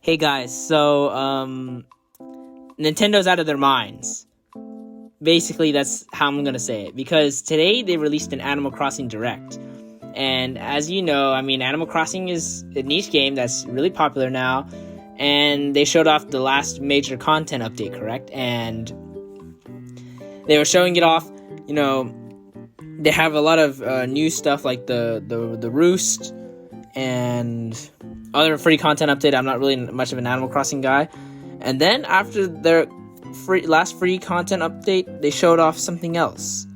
Hey guys, so Nintendo's out of their minds. Basically, that's how I'm gonna say it, because today they released an Animal Crossing Direct. And as you know, Animal Crossing is a niche game that's really popular now, and they showed off the last major content update, correct? And they were showing it off, they have a lot of new stuff like the Roost and other free content update. I'm not really much of an Animal Crossing guy. And then after their last free content update, they showed off something else.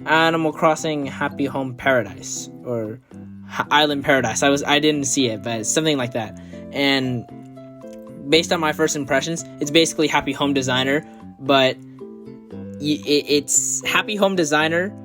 Animal Crossing Happy Home Paradise, or Island Paradise. I didn't see it, but it's something like that. And based on my first impressions, it's basically Happy Home Designer, but it's Happy Home Designer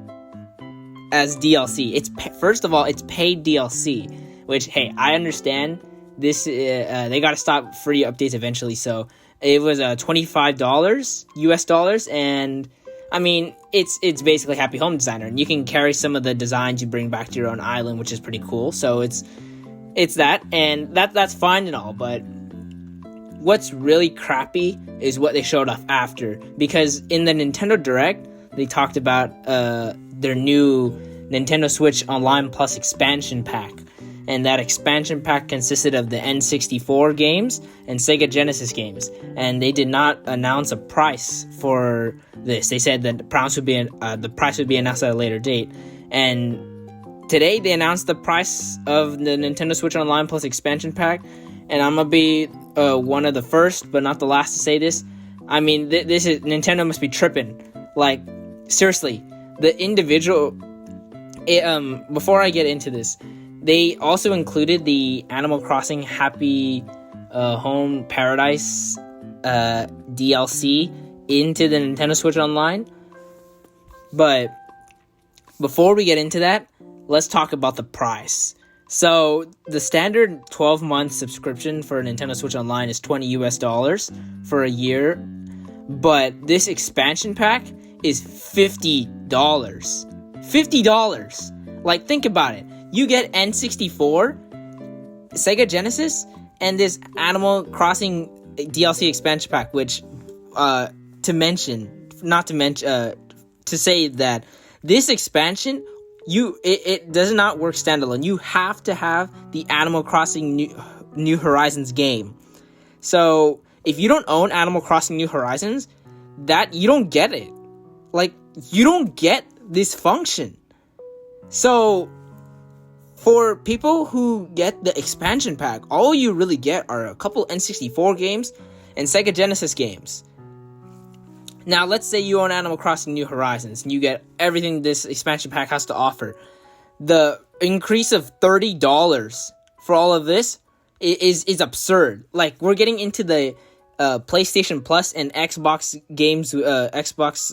as DLC. First of all, it's paid DLC, which, hey, I understand this. They got to stop free updates eventually, so it was $25 US dollars, and it's basically Happy Home Designer, and you can carry some of the designs you bring back to your own island, which is pretty cool. So it's that, and that's fine and all, but what's really crappy is what they showed off after, because in the Nintendo Direct, they talked about their new Nintendo Switch Online Plus expansion pack. And that expansion pack consisted of the N64 games and Sega Genesis games. And they did not announce a price for this. They said that the price would be announced at a later date. And today they announced the price of the Nintendo Switch Online Plus expansion pack. And I'm gonna be one of the first, but not the last, to say this. This is Nintendo must be tripping. Like, seriously, the individual. Before I get into this, they also included the Animal Crossing Happy Home Paradise DLC into the Nintendo Switch Online. But before we get into that, let's talk about the price. So the standard 12-month subscription for Nintendo Switch Online is $20 US for a year. But this expansion pack is $50. $50! Like, think about it. You get N64, Sega Genesis, and this Animal Crossing DLC expansion pack, which, to say that this expansion, it does not work standalone. You have to have the Animal Crossing New Horizons game. So, if you don't own Animal Crossing New Horizons, you don't get it. Like, you don't get this function. So, for people who get the expansion pack, all you really get are a couple N64 games and Sega Genesis games. Now, let's say you own Animal Crossing New Horizons and you get everything this expansion pack has to offer. The increase of $30 for all of this is absurd. Like, we're getting into the PlayStation Plus and Xbox games, Xbox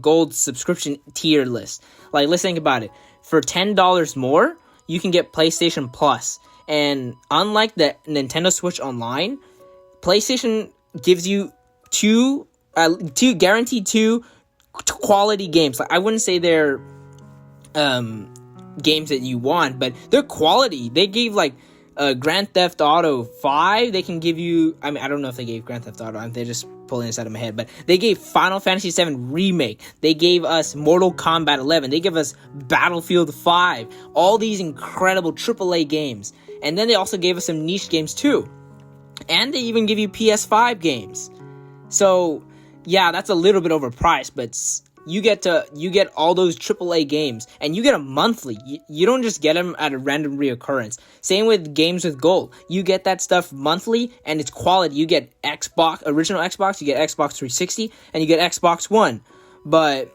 Gold subscription tier list. Like, let's think about it. For $10 more, you can get PlayStation Plus. And unlike the Nintendo Switch Online, PlayStation gives you two guaranteed quality games. Like, I wouldn't say they're games that you want, but they're quality. They gave Grand Theft Auto 5. They can give you, I don't know if they gave Grand Theft Auto. They're just pulling this out of my head, but they gave Final Fantasy VII Remake. They gave us Mortal Kombat 11. They gave us Battlefield 5. All these incredible AAA games. And then they also gave us some niche games too. And they even give you PS5 games. So, yeah, that's a little bit overpriced, but you get all those AAA games, and you get them monthly. You don't just get them at a random reoccurrence. Same with games with gold. You get that stuff monthly, and it's quality. You get original Xbox, you get Xbox 360, and you get Xbox One. But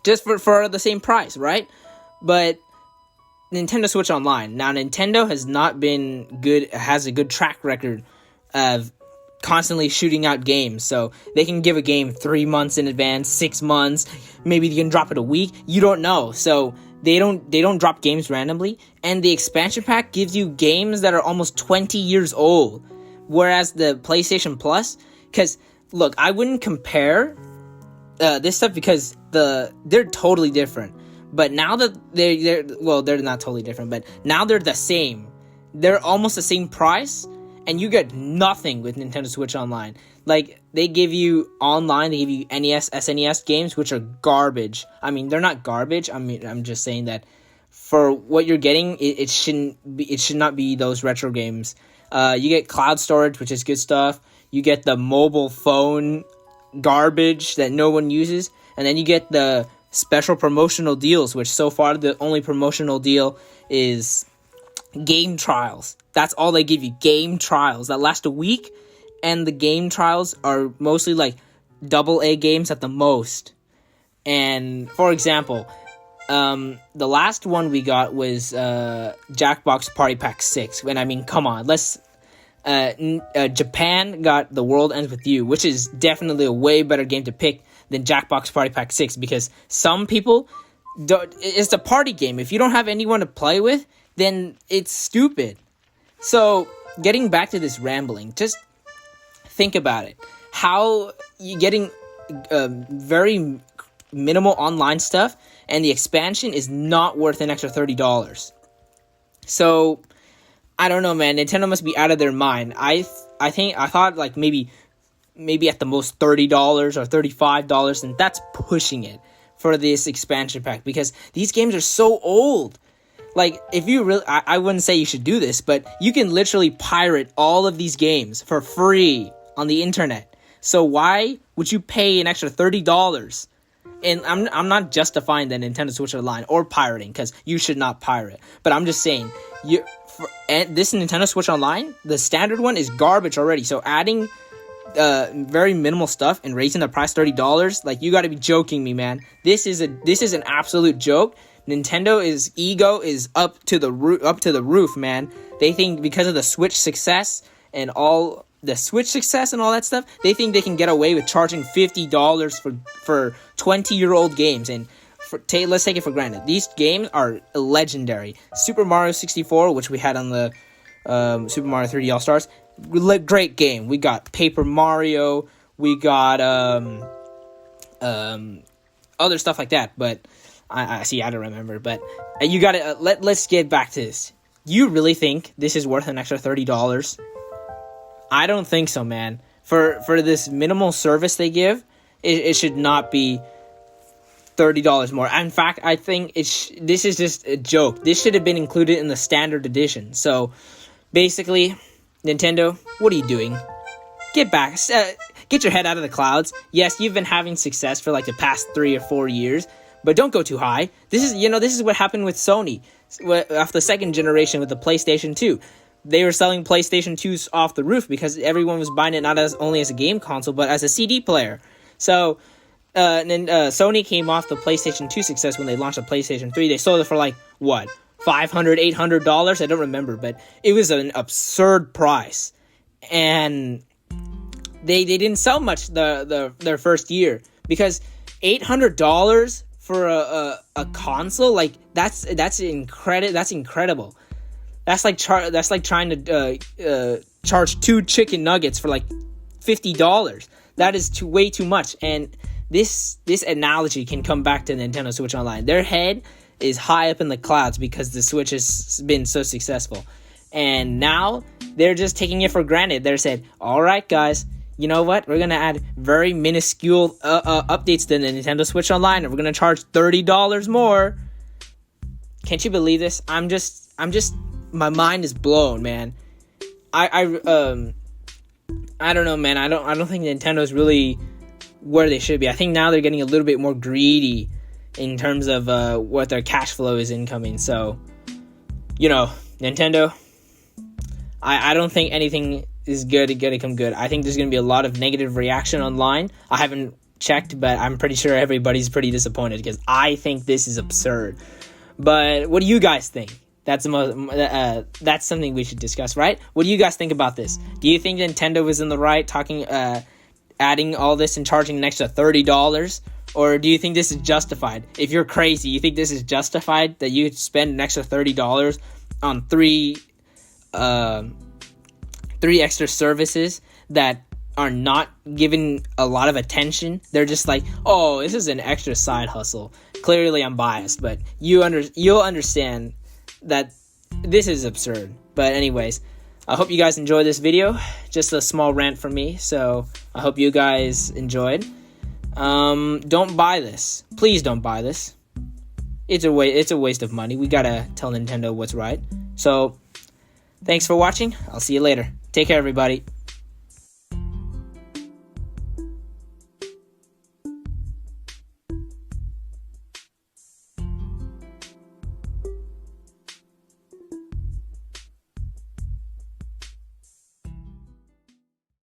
just for the same price, right? But Nintendo Switch Online. Now, Nintendo has a good track record of constantly shooting out games, so they can give a game 3 months in advance, 6 months, maybe they can drop it a week, you don't know. So they don't drop games randomly, and the expansion pack gives you games that are almost 20 years old, whereas the PlayStation Plus, because look, I wouldn't compare this stuff because they're totally different, but now that they're not totally different, but now they're the same. They're almost the same price. and you get nothing with Nintendo Switch Online. Like, they give you online, they give you NES, SNES games, which are garbage. I mean, they're not garbage. I mean, I'm just saying that for what you're getting, it should not be those retro games. You get cloud storage, which is good stuff. You get the mobile phone garbage that no one uses, and then you get the special promotional deals, which so far the only promotional deal is game trials. That's all they give you, game trials that last a week, and the game trials are mostly like AA games at the most. And for example, the last one we got was Jackbox Party Pack 6. And I mean, come on, Japan got The World Ends With You, which is definitely a way better game to pick than Jackbox Party Pack 6, because some people it's a party game. If you don't have anyone to play with, then it's stupid. So, getting back to this rambling, just think about it. How you getting very minimal online stuff, and the expansion is not worth an extra $30. So, I don't know, man. Nintendo must be out of their mind. I thought like maybe at the most $30 or $35, and that's pushing it for this expansion pack, because these games are so old. Like, if you really, I wouldn't say you should do this, but you can literally pirate all of these games for free on the internet. So why would you pay an extra $30? And I'm not justifying the Nintendo Switch Online or pirating, because you should not pirate. But I'm just saying, this Nintendo Switch Online, the standard one is garbage already. So adding very minimal stuff and raising the price $30, like, you got to be joking me, man. This is an absolute joke. Nintendo's ego is up to the roof, man. They think because of the Switch success and all that stuff, they think they can get away with charging $50 for 20-year-old games. And let's take it for granted, these games are legendary. Super Mario 64, which we had on the Super Mario 3D All Stars, great game. We got Paper Mario, we got other stuff like that, but I don't remember. But you gotta let's get back to this. You really think this is worth an extra $30? I don't think so, man. For this minimal service they give, it should not be $30 more. In fact, I think this is just a joke. This should have been included in the standard edition. So basically, Nintendo, what are you doing? Get back. Get your head out of the clouds. Yes, you've been having success for like the past 3 or 4 years, but don't go too high. This is what happened with Sony after the second generation with the PlayStation 2. They were selling PlayStation 2s off the roof because everyone was buying it not only as a game console, but as a CD player. So then Sony came off the PlayStation 2 success when they launched the PlayStation 3. They sold it for like, what, $500, $800? I don't remember, but it was an absurd price. And they didn't sell much their first year, because $800 for a console, like, that's incredible. That's like trying to charge 2 chicken nuggets for like $50. That is way too much. And this analogy can come back to Nintendo Switch Online. Their head is high up in the clouds because the Switch has been so successful, and now they're just taking it for granted. They're saying, all right, guys, you know what? We're gonna add very minuscule updates to the Nintendo Switch Online, and we're gonna charge $30 more. Can't you believe this? I'm just my mind is blown, man. I don't know, man. I don't think Nintendo's really where they should be. I think now they're getting a little bit more greedy in terms of what their cash flow is incoming. So, Nintendo, I don't think anything is going to come good. I think there's going to be a lot of negative reaction online. I haven't checked, but I'm pretty sure everybody's pretty disappointed because I think this is absurd. But what do you guys think? That's something we should discuss, right? What do you guys think about this? Do you think Nintendo was in the right adding all this and charging an extra $30? Or do you think this is justified? If you're crazy, you think this is justified that you spend an extra $30 on three extra services that are not given a lot of attention? They're just like, oh, this is an extra side hustle. Clearly, I'm biased, but you'll understand that this is absurd. But anyways, I hope you guys enjoyed this video. Just a small rant from me, so I hope you guys enjoyed. Don't buy this. Please don't buy this. It's a waste of money. We gotta tell Nintendo what's right. So, thanks for watching. I'll see you later. Take care, everybody.